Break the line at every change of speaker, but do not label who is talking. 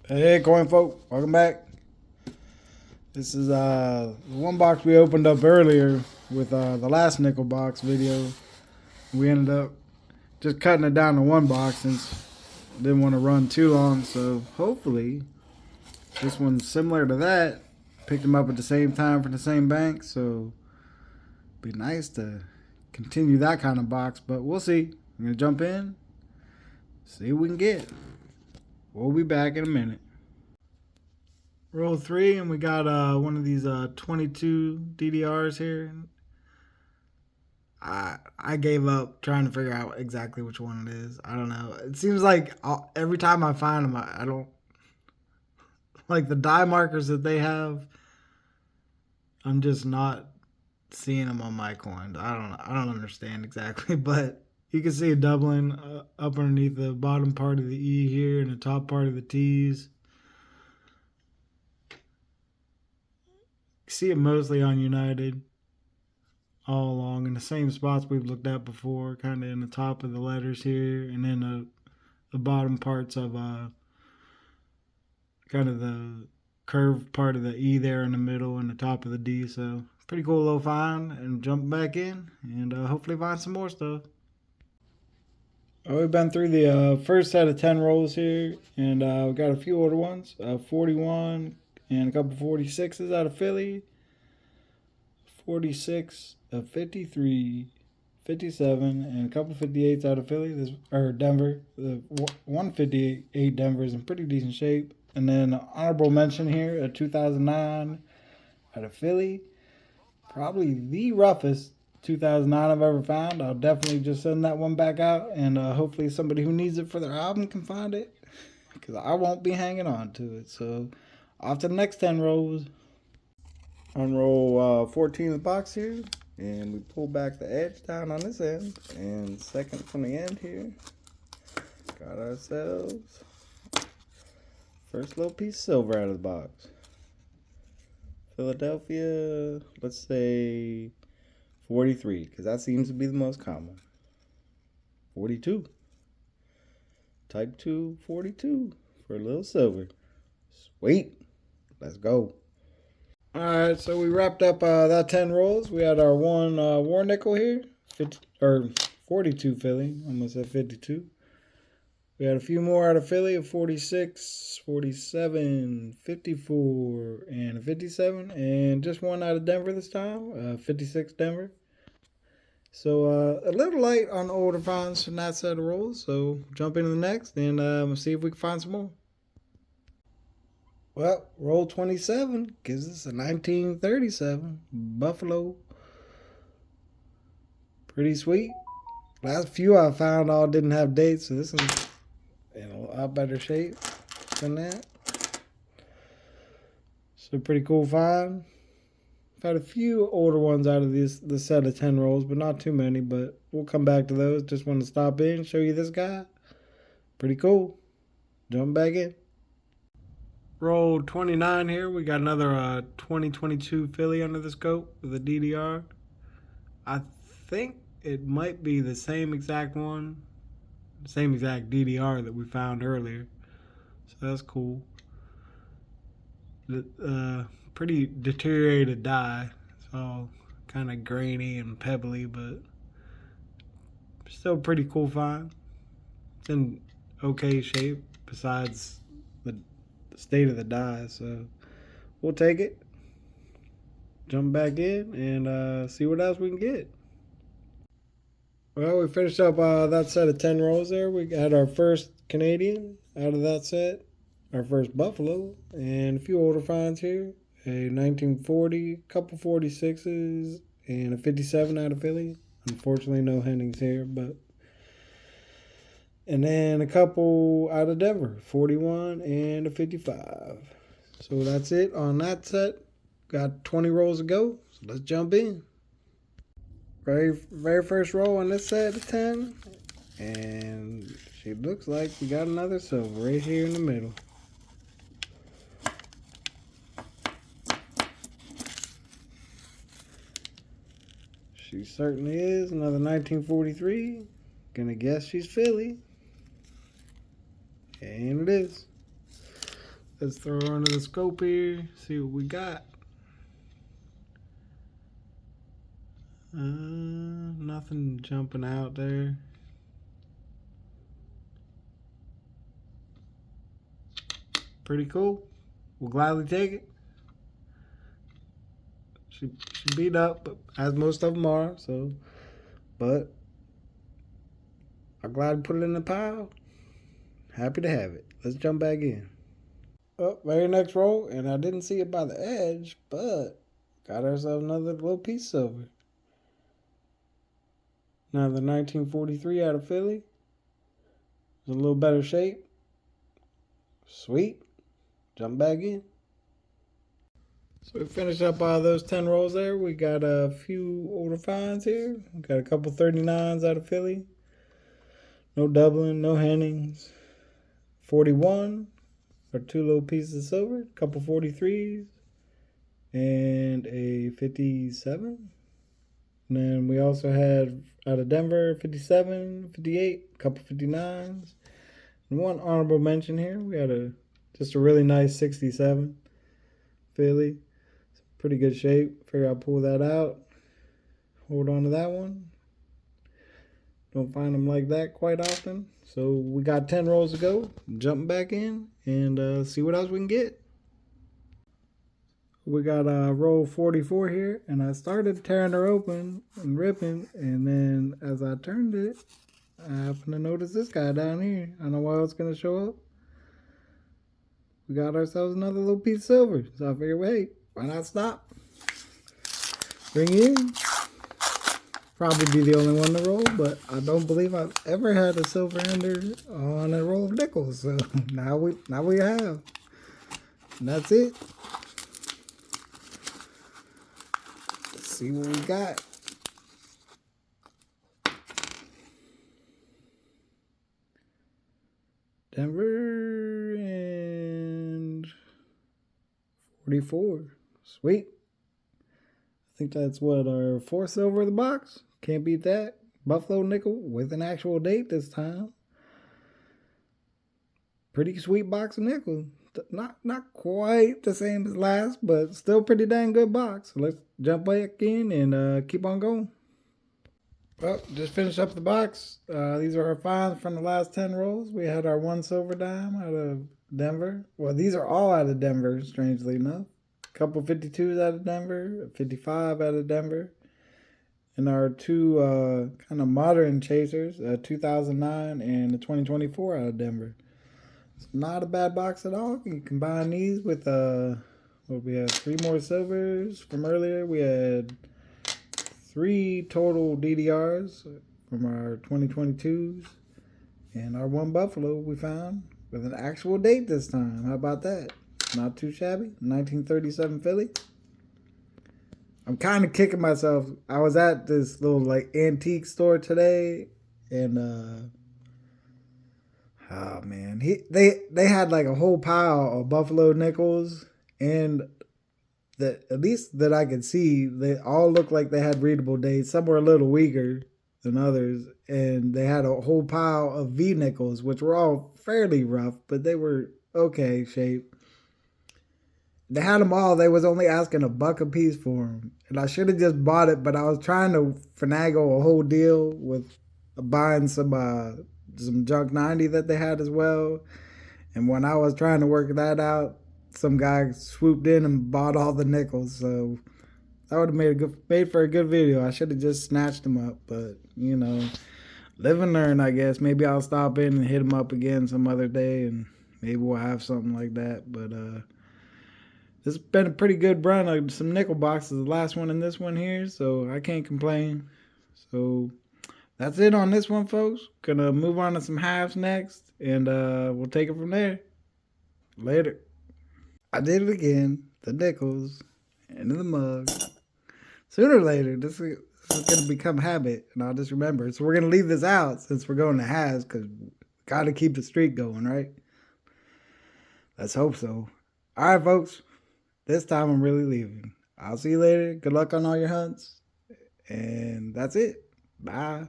Hey, coin folk, welcome back. This is the one box we opened up earlier with the last nickel box video. We ended up just cutting it down to one box since I didn't want to run too long. So hopefully this one's similar to that. Picked them up at the same time from the same bank, so it'd be nice to continue that kind of box. But we'll see. I'm gonna jump in, see what we can get. We'll be back in a minute. Roll 3, and we got one of these 22 DDRs here. I gave up trying to figure out exactly which one it is. I don't know. It seems like every time I find them, I don't like the die markers that they have. I'm just not seeing them on my coins. I don't understand exactly, but you can see it doubling up underneath the bottom part of the E here and the top part of the T's. See it mostly on United all along in the same spots we've looked at before, kind of in the top of the letters here, and then the bottom parts of kind of the curved part of the E there in the middle and the top of the D. So pretty cool little find, and jump back in and hopefully find some more stuff. We've been through the first set of 10 rolls here, and we got a few older ones, 41 and a couple 46s out of Philly, 46, a 53, 57, and a couple 58s out of Philly, or Denver. The 158 Denver is in pretty decent shape. And then honorable mention here, a 2009 out of Philly. Probably the roughest 2009 I've ever found. I'll definitely just send that one back out, and hopefully somebody who needs it for their album can find it, because I won't be hanging on to it. So off to the next 10 rolls. On roll 14 of the box here, and we pull back the edge down on this end, and second from the end here, got ourselves first little piece of silver out of the box. Philadelphia, let's say 43, because that seems to be the most common. 42. Type 2, 42 for a little silver. Sweet. Let's go. Alright, so we wrapped up that 10 rolls. We had our one war nickel here, 42 Philly, almost at 52. We had a few more out of Philly, a 46, 47, 54, and a 57, and just one out of Denver this time, 56 Denver. So a little light on older finds from that set of rolls, so jump into the next and see if we can find some more. Well, roll 27 gives us a 1937 Buffalo. Pretty sweet. Last few I found all didn't have dates, so this is in a lot better shape than that. So pretty cool find. I've had a few older ones out of this set of 10 rolls, but not too many, but we'll come back to those. Just want to stop in, show you this guy. Pretty cool. Jump back in. Roll 29 here. We got another 2022 Philly under the scope with a DDR. I think it might be the same exact one, same exact DDR that we found earlier. So that's cool. Pretty deteriorated die. It's all kind of grainy and pebbly, but still pretty cool find. It's in okay shape besides the state of the die, so we'll take it, jump back in, and see what else we can get. Well, we finished up that set of 10 rolls there. We got our first Canadian out of that set, our first Buffalo, and a few older finds here, a 1940, couple 46s, and a 57 out of Philly. Unfortunately, no Hennings here, but and then a couple out of Denver, 41 and a 55. So that's it on that set. Got 20 rolls to go, so let's jump in. Very first roll on this set of 10. And she looks like we got another silver right here in the middle. She certainly is. Another 1943. Gonna guess she's Philly. And it is. Let's throw her under the scope here, see what we got. Nothing jumping out there. Pretty cool. We'll gladly take it. She beat up, as most of them are. So, but I'm glad to put it in the pile. Happy to have it. Let's jump back in. Oh, very next roll, and I didn't see it by the edge, but got ourselves another little piece of silver. Now the 1943 out of Philly. It's a little better shape. Sweet. Jump back in. So we finished up those 10 rolls there. We got a few older finds here. We got a couple 39s out of Philly. No Dublin, no Hennings. 41 for 2 little pieces of silver. A couple 43s. And a 57. And then we also had out of Denver 57, 58, a couple 59s. And one honorable mention here. We had just a really nice 67 Philly. Pretty good shape. Figure I'll pull that out. Hold on to that one. Don't find them like that quite often. So we got 10 rolls to go. Jumping back in and see what else we can get. We got roll 44 here, and I started tearing her open and ripping, and then as I turned it, I happened to notice this guy down here. I don't know why it's going to show up. We got ourselves another little piece of silver. So I figured, wait, why not stop? Bring it in. Probably be the only one to roll, but I don't believe I've ever had a silver ender on a roll of nickels. So now we have. And that's it. Let's see what we got. Denver and 44. Sweet. I think that's what, our 4th silver of the box. Can't beat that. Buffalo nickel with an actual date this time. Pretty sweet box of nickel. Not quite the same as last, but still pretty dang good box. So let's jump back in and keep on going. Well, just finished up the box. These are our finds from the last 10 rolls. We had our 1 silver dime out of Denver. Well, these are all out of Denver, strangely enough. Couple 52s out of Denver, 55 out of Denver, and our 2 kind of modern chasers, 2009 and the 2024 out of Denver. It's not a bad box at all. You combine these with what we had 3 more silvers from earlier. We had 3 total DDRs from our 2022s, and our 1 Buffalo we found with an actual date this time. How about that? Not too shabby. 1937 Philly. I'm kind of kicking myself. I was at this little like antique store today, and oh man, they had like a whole pile of Buffalo nickels, and that at least that I could see, they all looked like they had readable dates. Some were a little weaker than others, and they had a whole pile of V nickels, which were all fairly rough, but they were okay shape. They had them all. They was only asking $1 a piece for them. And I should have just bought it, but I was trying to finagle a whole deal with buying some junk 90 that they had as well. And when I was trying to work that out, some guy swooped in and bought all the nickels. So that would have made for a good video. I should have just snatched them up, but you know, live and learn, I guess. Maybe I'll stop in and hit them up again some other day, and maybe we'll have something like that. But this has been a pretty good run of some nickel boxes, the last one and this one here, so I can't complain. So that's it on this one, folks. Gonna move on to some halves next, and we'll take it from there. Later. I did it again. The nickels into the mug. Sooner or later, this is gonna become habit, and I'll just remember. So we're gonna leave this out since we're going to halves, because we gotta keep the streak going, right? Let's hope so. All right, folks. This time I'm really leaving. I'll see you later. Good luck on all your hunts. And that's it. Bye.